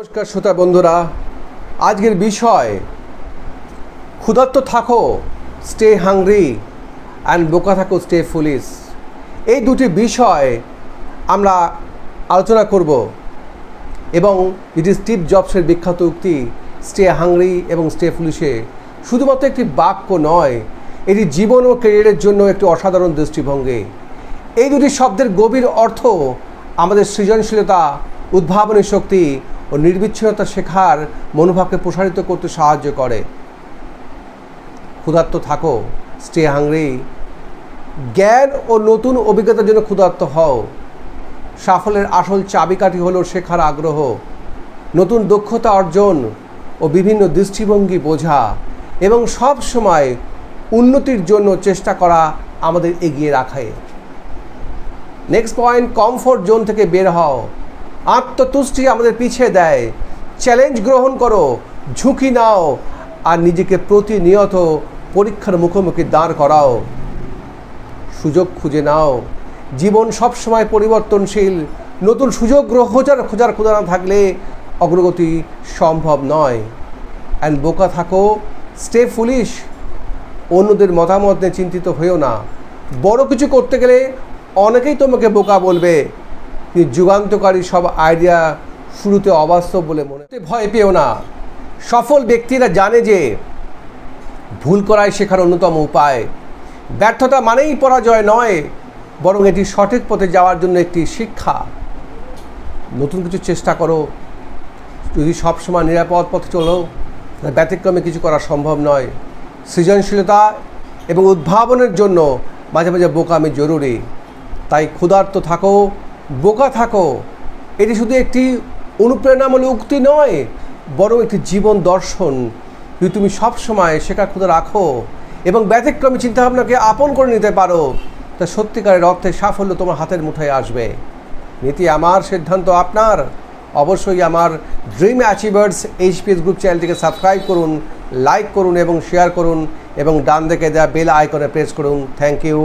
নমস্কার শ্রোতা বন্ধুরা, আজকের বিষয় ক্ষুধার্ত থাকো স্টে হাংরি অ্যান্ড বোকা থাকো স্টে ফুলিশ। এই দুটি বিষয় আমরা আলোচনা করব এবং এটি স্টিভ জবসের বিখ্যাত উক্তি স্টে হাংরি এবং স্টে ফুলিশে শুধুমাত্র একটি বাক্য নয়, এটি জীবন ও ক্যারিয়ারের জন্য একটি অসাধারণ দৃষ্টিভঙ্গি। এই দুটি শব্দের গভীর অর্থ আমাদের সৃজনশীলতা, উদ্ভাবনী শক্তি ও নির্বিচ্ছিন্নতা শেখার মনোভাবকে প্রসারিত করতে সাহায্য করে। ক্ষুধার্ত থাকো স্টে হাংরি, জ্ঞান ও নতুন অভিজ্ঞতার জন্য ক্ষুধার্ত হও। সাফল্যের আসল চাবিকাঠি হলো শেখার আগ্রহ, নতুন দক্ষতা অর্জন ও বিভিন্ন দৃষ্টিভঙ্গি বোঝা এবং সব সময় উন্নতির জন্য চেষ্টা করা আমাদের এগিয়ে রাখে। নেক্সট পয়েন্ট, কমফোর্ট জোন থেকে বের হও। আত্মতুষ্টি আমাদের পিছিয়ে দেয়। চ্যালেঞ্জ গ্রহণ করো, ঝুঁকি নাও আর নিজেকে প্রতিনিয়ত পরীক্ষার মুখোমুখি দাঁড় করাও। সুযোগ খুঁজে নাও। জীবন সবসময় পরিবর্তনশীল। নতুন সুযোগ খোঁজার না থাকলে অগ্রগতি সম্ভব নয়। অ্যান্ড বোকা থাকো স্টে ফুলিশ, অন্যদের মতামত নিয়ে চিন্তিত হয়েও না। বড় কিছু করতে গেলে অনেকেই তোমাকে বোকা বলবে, কিন্তু যুগান্তকারী সব আইডিয়া শুরুতে অবাস্তব বলে মনে হতে ভয় পেও না। সফল ব্যক্তিরা জানে যে ভুল করাই শেখার অন্যতম উপায়। ব্যর্থতা মানেই পরাজয় নয়, বরং এটি সঠিক পথে যাওয়ার জন্য একটি শিক্ষা। নতুন কিছু চেষ্টা করো। যদি সবসময় নিরাপদ পথে চলো, ব্যতিক্রমে কিছু করা সম্ভব নয়। সৃজনশীলতা এবং উদ্ভাবনের জন্য মাঝে মাঝে বোকামি জরুরি। তাই ক্ষুধার্ত থাকো, বোকা থাকো, এটি শুধু একটি অনুপ্রেরণামূলক উক্তি নয়, বরং একটি জীবন দর্শন। যদি তুমি সবসময় শেখার ক্ষুধা রাখো এবং ব্যতিক্রমী চিন্তাভাবনাকে আপন করে নিতে পারো, তা সত্যিকারের অর্থে সাফল্য তোমার হাতের মুঠোয় আসবে। নীতি আমার, সিদ্ধান্ত আপনার। অবশ্যই আমার ড্রিম অ্যাচিভার্স HPS গ্রুপ চ্যানেলটিকে সাবস্ক্রাইব করুন, লাইক করুন এবং শেয়ার করুন এবং ডান দিকে দেওয়া বেল আইকনে প্রেস করুন। Thank you.